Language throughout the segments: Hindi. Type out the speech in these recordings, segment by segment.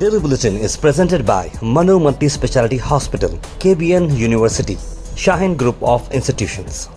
Daily Bulletin is presented by Manu Multi Speciality Hospital, KBN University, Shaheen Group of Institutions.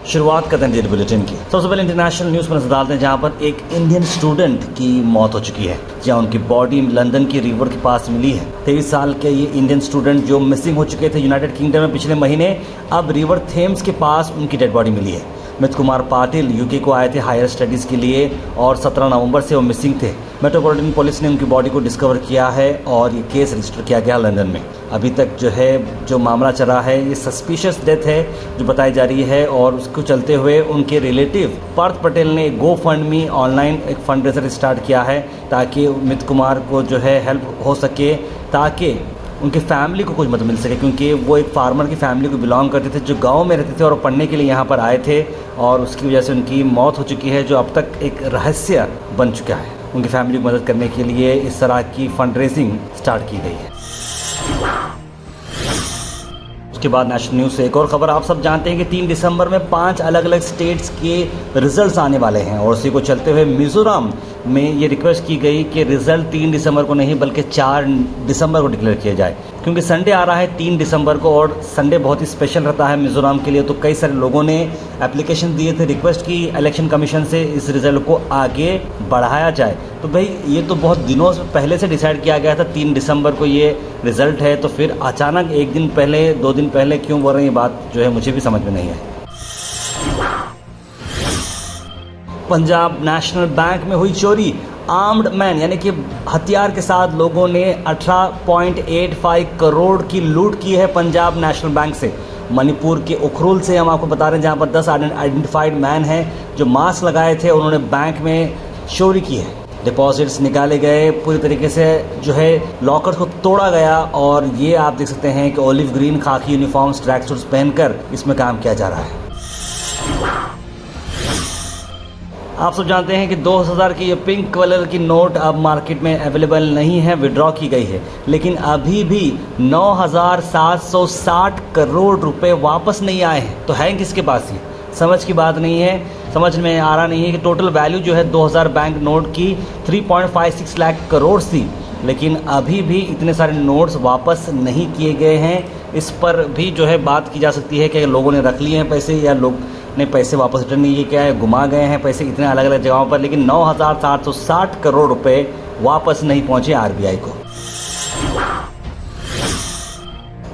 शुरुआत करते हैं डेली बुलेटिन की। सबसे पहले इंटरनेशनल न्यूज़ पर नजर डालते हैं, जहां पर एक इंडियन स्टूडेंट की मौत हो चुकी है, जहां उनकी बॉडी लंदन की रिवर के पास मिली है। 23 साल के ये इंडियन स्टूडेंट जो मिसिंग हो चुके थे यूनाइटेड किंगडम में पिछले महीने, अब रिवर थेम्स के पास उनकी डेड बॉडी मिली है। मित कुमार पाटिल यूके को आए थे हायर स्टडीज़ के लिए और 17 नवंबर से वो मिसिंग थे। मेट्रोपॉलिटन पुलिस ने उनकी बॉडी को डिस्कवर किया है और ये केस रजिस्टर किया गया लंदन में। अभी तक जो मामला चला है, ये सस्पिशियस डेथ है जो बताई जा रही है, और उसको चलते हुए उनके रिलेटिव पार्थ पटेल ने गो फंड मी ऑनलाइन एक फंड रेजर स्टार्ट किया है ताकि मित कुमार को हेल्प हो सके, ताकि उनकी फैमिली को कुछ मदद मिल सके, क्योंकि वो एक फार्मर की फैमिली को बिलोंग करते थे जो गांव में रहते थे और पढ़ने के लिए यहाँ पर आए थे, और उसकी वजह से उनकी मौत हो चुकी है, जो अब तक एक रहस्य बन चुका है। उनकी फैमिली को मदद करने के लिए इस तरह की फंड रेजिंग स्टार्ट की गई है। उसके बाद नेशनल न्यूज़ से एक और खबर। आप सब जानते हैं कि 3 दिसंबर में 5 अलग अलग स्टेट्स के रिजल्ट्स आने वाले हैं, और उसी को चलते हुए मिज़ोरम में ये रिक्वेस्ट की गई कि रिज़ल्ट 3 दिसंबर को नहीं बल्कि 4 दिसंबर को डिक्लेयर किया जाए, क्योंकि संडे आ रहा है 3 दिसंबर को, और संडे बहुत ही स्पेशल रहता है मिज़ोरम के लिए। तो कई सारे लोगों ने एप्लीकेशन दिए थे, रिक्वेस्ट की इलेक्शन कमीशन से इस रिज़ल्ट को आगे बढ़ाया जाए। तो भाई ये तो बहुत दिनों से पहले से डिसाइड किया गया था 3 दिसंबर को ये रिज़ल्ट है, तो फिर अचानक एक दिन पहले 2 दिन पहले क्यों बोल रहे हैं, ये बात मुझे भी समझ में नहीं आई। पंजाब नेशनल बैंक में हुई चोरी। आर्म्ड मैन यानी कि हथियार के साथ लोगों ने 18.85 करोड़ की लूट की है पंजाब नेशनल बैंक से। मणिपुर के उखरुल से हम आपको बता रहे हैं, जहां पर 10 आइडेंटिफाइड मैन हैं जो मास्क लगाए थे, उन्होंने बैंक में चोरी की है। डिपॉजिट्स निकाले गए, पूरी तरीके से लॉकर्स को तोड़ा गया, और ये आप देख सकते हैं कि ओलिव ग्रीन खाकी यूनिफॉर्म्स ट्रैक सूट्स पहनकर इसमें काम किया जा रहा है। आप सब जानते हैं कि 2000 की ये पिंक कलर की नोट अब मार्केट में अवेलेबल नहीं है, विड्रॉ की गई है, लेकिन अभी भी 9,760 करोड़ रुपए वापस नहीं आए हैं। तो है किसके पास? ये समझ की बात नहीं है, समझ में आ रहा नहीं है कि टोटल वैल्यू 2000 बैंक नोट की 3.56 लाख करोड़ थी, लेकिन अभी भी इतने सारे नोट्स वापस नहीं किए गए हैं। इस पर भी बात की जा सकती है कि लोगों ने रख लिए हैं पैसे, या लोग ने पैसे वापस रिटर्न नहीं किया है, घुमा गए हैं पैसे इतने अलग अलग जगहों पर, लेकिन 9,760 करोड़ रुपए वापस नहीं पहुंचे आरबीआई को।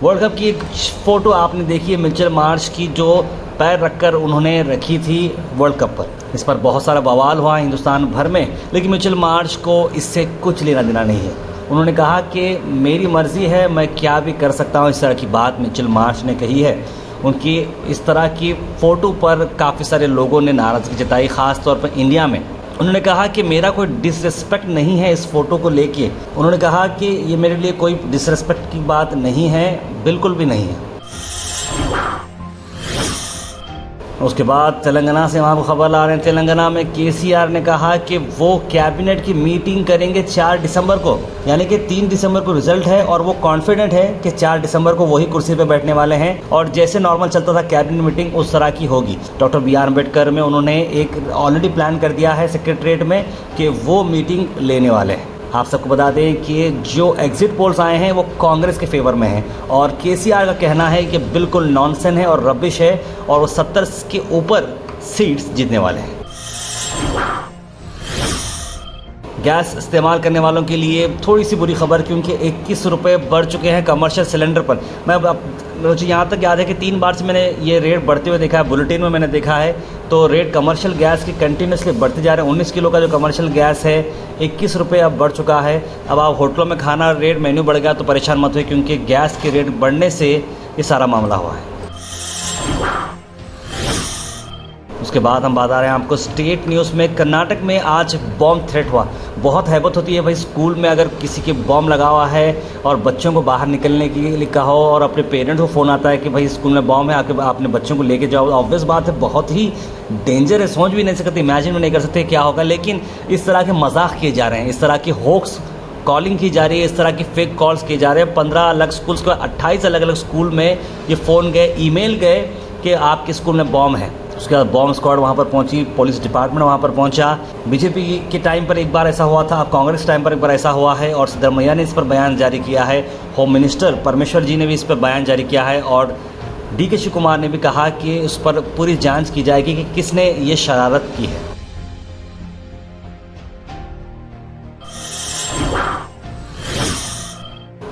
वर्ल्ड कप की एक फ़ोटो आपने देखी है मिचेल मार्श की, जो पैर रखकर उन्होंने रखी थी वर्ल्ड कप पर। इस पर बहुत सारा बवाल हुआ हिंदुस्तान भर में, लेकिन मिचेल मार्श को इससे कुछ लेना देना नहीं है। उन्होंने कहा कि मेरी मर्ज़ी है, मैं क्या भी कर सकता हूँ, इस तरह की बात मिचेल मार्श ने कही है। उनकी इस तरह की फ़ोटो पर काफ़ी सारे लोगों ने नाराज़गी जताई, ख़ास तौर पर इंडिया में। उन्होंने कहा कि मेरा कोई डिसरिस्पेक्ट नहीं है इस फ़ोटो को लेके। उन्होंने कहा कि ये मेरे लिए कोई डिसरिस्पेक्ट की बात नहीं है, बिल्कुल भी नहीं है। उसके बाद तेलंगाना से वहाँ खबर ला रहे हैं। तेलंगाना में केसीआर ने कहा कि वो कैबिनेट की मीटिंग करेंगे 4 दिसंबर को, यानी कि 3 दिसंबर को रिजल्ट है, और वो कॉन्फिडेंट है कि 4 दिसंबर को वही कुर्सी पे बैठने वाले हैं, और जैसे नॉर्मल चलता था कैबिनेट मीटिंग उस तरह की होगी। डॉक्टर BR अम्बेडकर में उन्होंने एक ऑलरेडी प्लान कर दिया है सेक्रेटरीट में कि वो मीटिंग लेने वाले हैं। आप सबको बता दें कि जो एग्जिट पोल्स आए हैं वो कांग्रेस के फेवर में हैं, और केसीआर का कहना है कि बिल्कुल नॉनसेंस है और रबिश है, और वो 70 के ऊपर सीट्स जीतने वाले हैं। गैस इस्तेमाल करने वालों के लिए थोड़ी सी बुरी खबर, क्योंकि 21 रुपये बढ़ चुके हैं कमर्शियल सिलेंडर पर। मुझे यहाँ तक याद है कि 3 बार से मैंने ये रेट बढ़ते हुए देखा है, बुलेटिन में मैंने देखा है, तो रेट कमर्शियल गैस के कंटिन्यूसली बढ़ते जा रहे हैं। 19 किलो का जो कमर्शियल गैस है 21 रुपये अब बढ़ चुका है। अब आप होटलों में खाना रेट मेन्यू बढ़ गया तो परेशान मत हुए, क्योंकि गैस के रेट बढ़ने से ये सारा मामला हुआ है। उसके बाद हम बात आ रहे हैं आपको स्टेट न्यूज़ में। कर्नाटक में आज बॉम्ब थ्रेट हुआ। बहुत हैबत होती है भाई, स्कूल में अगर किसी के बॉम्ब लगा हुआ है और बच्चों को बाहर निकलने के लिए कहा हो, और अपने पेरेंट्स को फ़ोन आता है कि भाई स्कूल में बॉम्ब है, आके अपने बच्चों को लेके जाओ। ऑब्वियस बात है, बहुत ही डेंजर है, सोच भी नहीं सकते, इमेजिन भी नहीं कर सकते क्या होगा। लेकिन इस तरह के मजाक किए जा रहे हैं, इस तरह की होक्स कॉलिंग की जा रही है, इस तरह की फेक कॉल्स किए जा रहे हैं। 15 अलग स्कूल्स को 28 अलग अलग स्कूल में ये फ़ोन गए, ईमेल गए कि आपके स्कूल में बॉम्ब है। उसके बाद बॉम्ब स्क्वाड वहाँ पर पहुँची, पुलिस डिपार्टमेंट वहाँ पर पहुँचा। बीजेपी के टाइम पर एक बार ऐसा हुआ था, अब कांग्रेस टाइम पर एक बार ऐसा हुआ है और सिद्धरमैया ने इस पर बयान जारी किया है। होम मिनिस्टर परमेश्वर जी ने भी इस पर बयान जारी किया है और DK शिव कुमार ने भी कहा कि उस पर पूरी जांच की जाएगी कि किसने ये शरारत की है।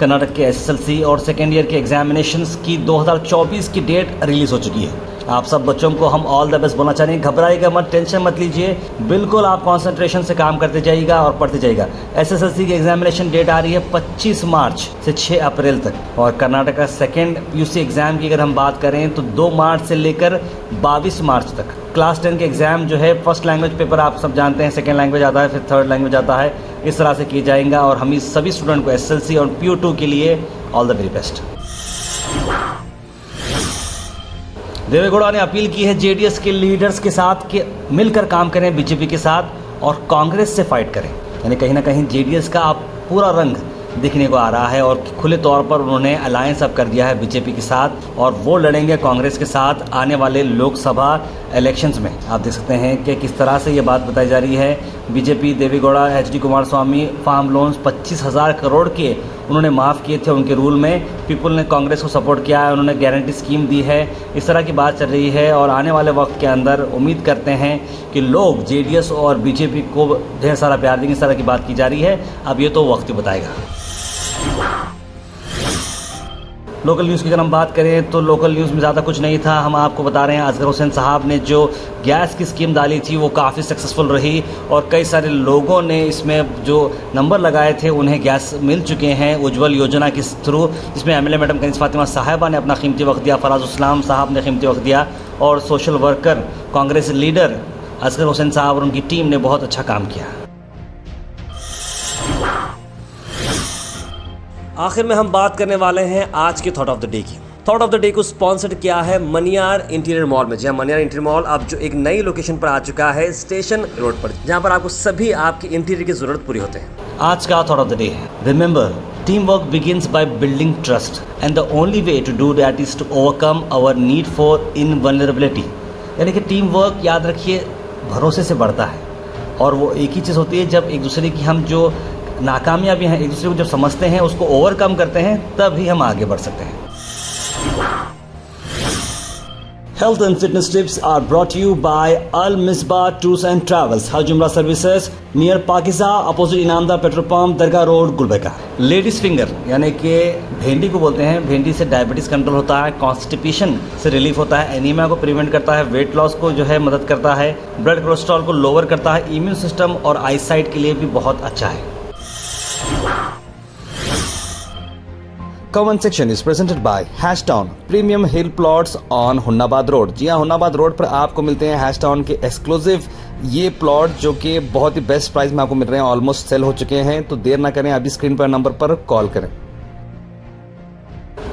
कर्नाटक के SSLC और सेकेंड ईयर के एग्जामिनेशंस की 2024 की डेट रिलीज हो चुकी है। आप सब बच्चों को हम ऑल द बेस्ट बोलना चाहेंगे। घबराइएगा मत, टेंशन मत लीजिए, बिल्कुल आप कंसंट्रेशन से काम करते जाइएगा और पढ़ते जाइएगा। SSLC की एग्जामिनेशन डेट आ रही है 25 मार्च से 6 अप्रैल तक और कर्नाटक का सेकेंड PUC एग्जाम की अगर हम बात करें तो 2 मार्च से लेकर 22 मार्च तक। क्लास 10 के एग्जाम जो है फर्स्ट लैंग्वेज पेपर आप सब जानते हैं, सेकेंड लैंग्वेज आता है, फिर थर्ड लैंग्वेज आता है, इस तरह से किया जाएगा और हम इस सभी स्टूडेंट को SSLC और PU2 के लिए all the very best. Deve Gowda ने अपील की है JDS के लीडर्स के साथ कि मिलकर काम करें BJP के साथ और कांग्रेस से फाइट करें। यानी कहीं ना कहीं JDS का अब पूरा रंग दिखने को आ रहा है और खुले तौर पर उन्होंने अलायंस अब कर दिया है BJP के साथ और वो लड़ेंगे कांग्रेस के साथ आने वाले लोकसभा इलेक्शंस में। आप देख सकते हैं कि किस तरह से ये बात बताई जा रही है। BJP Deve Gowda HD Kumaraswamy farm loans 25,000 crore के उन्होंने माफ़ किए थे उनके रूल में। पीपल ने कांग्रेस को सपोर्ट किया है, उन्होंने गारंटी स्कीम दी है, इस तरह की बात चल रही है और आने वाले वक्त के अंदर उम्मीद करते हैं कि लोग JDS और BJP को ढेर सारा प्यार देंगे। इस तरह की बात की जा रही है, अब ये तो वक्त ही बताएगा। लोकल न्यूज़ की अगर हम बात करें तो लोकल न्यूज़ में ज़्यादा कुछ नहीं था। हम आपको बता रहे हैं अजगर हुसैन साहब ने जो गैस की स्कीम डाली थी वो काफ़ी सक्सेसफुल रही और कई सारे लोगों ने इसमें जो नंबर लगाए थे उन्हें गैस मिल चुके हैं उज्ज्वल योजना के थ्रू, जिसमें MLA मैडम कनीज़ फातिमा साहिबा ने अपना कीमती वक्त दिया, फराज इस्लाम साहब ने कीमती वक्त दिया और सोशल वर्कर कांग्रेस लीडर अजगर हुसैन साहब और उनकी टीम ने बहुत अच्छा काम किया। आखिर में हम बात करने वाले हैं आज के थॉट ऑफ द डे की। थॉट ऑफ द डे को स्पॉन्सर्ड किया है मनियार इंटीरियर मॉल में। जी हाँ, मनियार इंटीरियर मॉल अब जो एक नई लोकेशन पर आ चुका है स्टेशन रोड पर, जहाँ पर आपको सभी आपकी इंटीरियर की जरूरत पूरी होते हैं। आज का थॉट ऑफ द डे है, remember team work begins by building trust and the only way to do that is to overcome our need for invulnerability. यानी कि टीम वर्क याद रखिए भरोसे से बढ़ता है और वो एक ही चीज़ होती है जब एक दूसरे की हम जो नाकामयाबी हैं एक दूसरे को जब समझते हैं उसको ओवरकम करते हैं तभी हम आगे बढ़ सकते हैं। Health and fitness tips are brought to you by Al Misbah Tours and Travels, Hajj Umrah Services near Pakiza, opposite Inamdar petrol pump, दरगाह रोड, गुलबर्गा। लेडीज फिंगर यानी कि भेंडी को बोलते हैं। भेंडी से डायबिटीज़ कंट्रोल होता है, कॉन्स्टिपेशन से रिलीफ होता है, एनीमिया को प्रिवेंट करता है, वेट लॉस को जो है मदद करता है, ब्लड कोलेस्ट्रॉल को लोअर करता है, इम्यून सिस्टम और आईसाइट के लिए भी बहुत अच्छा है। Comment section is presented by Hashtown Premium Hill Plots on Hunnabad road. जी हाँ, हुन्नाबाद रोड पर आपको मिलते हैं हैशटाउन के एक्सक्लूसिव ये प्लॉट जो कि बहुत ही बेस्ट प्राइस में आपको मिल रहे हैं, ऑलमोस्ट सेल हो चुके हैं। तो देर ना करें, अभी स्क्रीन पर नंबर पर कॉल करें।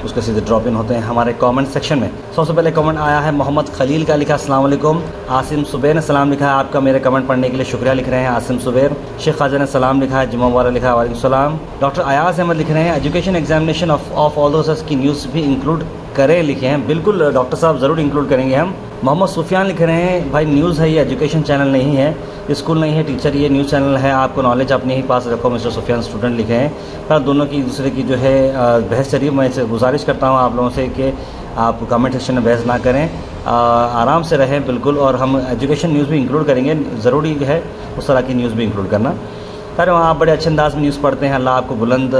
उसके सीधे ड्रॉप इन होते हैं हमारे कमेंट सेक्शन में। सबसे पहले कमेंट आया है मोहम्मद खलील का, लिखा अस्सलाम वालेकुम। आसिम सुबैर ने सलाम लिखा है, आपका मेरे कमेंट पढ़ने के लिए शुक्रिया लिख रहे हैं आसिम सुबैर। शेख खाजा ने सलाम लिखा है, जुम्मा मुबारक लिखा है, वालेकुम सलाम। डॉक्टर अयाज अहमद लिख रहे हैं education examination of all those की न्यूज़ भी इंक्लूड करें, लिखे हैं। बिल्कुल डॉक्टर साहब ज़रूर इंक्लूड करेंगे हम। मोहम्मद सुफियान लिख रहे हैं भाई न्यूज़ है ये, एजुकेशन चैनल नहीं है, स्कूल नहीं है टीचर, ये न्यूज़ चैनल है, आपको नॉलेज अपने ही पास रखो मिस्टर सुफियान स्टूडेंट लिखे हैं। पर दोनों की दूसरे की जो है बहस चल रही है। मैं गुजारिश करता हूँ आप लोगों से कि आप कमेंट सेक्शन में बहस ना करें, आराम से रहें बिल्कुल। और हम एजुकेशन न्यूज़ भी इंक्लूड करेंगे, ज़रूरी है उस तरह की न्यूज़ भी इंक्लूड करना। अरे वहाँ आप बड़े अच्छे अंदाज में न्यूज़ पढ़ते हैं, अल्लाह आपको बुलंद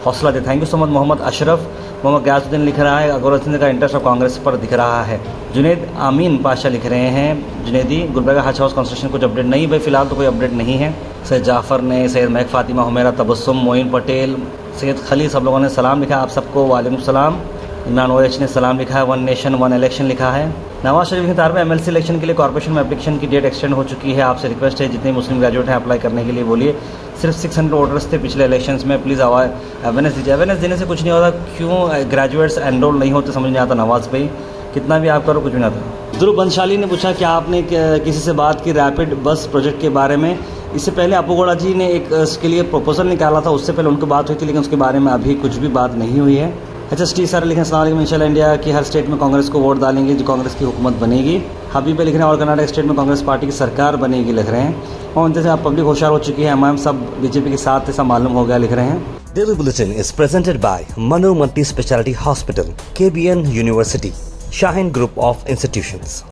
हौसला दे। Thank you so much. Mohammad Ashraf Mohammad Gayasuddin लिख रहा है अकबर सिंह का इंटरेस्ट ऑफ कांग्रेस पर दिख रहा है। जुनेद आमीन पाशा लिख रहे हैं जुनेदी गुलबर्गा हज हाउस कंस्ट्रक्शन कुछ अपडेट नहीं भाई, फिलहाल तो कोई अपडेट नहीं है। सैयद जाफ़र ने, सैयद महक फातिमा, हुमैरा तबस्सुम, मोइन पटेल, सैयद खलील, सब लोगों ने सलाम लिखा आप सबको, वालेकुम सलाम। इमरान OH ने सलाम लिखा है, वन नेशन वन इलेक्शन लिखा है। नवाज शरीफ की तार में MLC इलेक्शन के लिए कॉर्पोरेशन में एप्लीकेशन की डेट एक्सटेंड हो चुकी है। आपसे रिक्वेस्ट है जितने मुस्लिम ग्रेजुएट हैं अप्लाई करने के लिए बोलिए। सिर्फ 600 वोटर्स थे पिछले इलेक्शंस में, प्लीज़ अवेयरनेस दीजिए। अवेयरनेस देने से कुछ नहीं होता, क्यों ग्रेजुएट्स एनरोल नहीं होते समझ नहीं आता। नवाज भाई कितना भी आप करो कुछ भी ना आता। ध्रुव बंशाली ने पूछा कि आपने किसी से बात की रैपिड बस प्रोजेक्ट के बारे में। इससे पहले अपू गौड़ा जी ने एक इसके लिए प्रपोजल निकाला था, उससे पहले उनकी बात हुई थी, लेकिन उसके बारे में अभी कुछ भी बात नहीं हुई है। HST सर लिखे अस्सलाम वालेकुम, इंशाल्लाह इंडिया की हर स्टेट में कांग्रेस को वोट डालेंगे, जो कांग्रेस की हुकूमत बनेगी। हबीब लिख रहे हैं और कर्नाटक स्टेट में कांग्रेस पार्टी की सरकार बनेगी लिख रहे हैं। और उनसे आप पब्लिक होशियार हो चुकी है, एमआईएम सब बीजेपी के साथ ऐसा मालूम हो गया लिख रहे हैं। Daily Bulletin is presented by Manu Multi Speciality Hospital, KBN University, Shaheen Group of Institutions.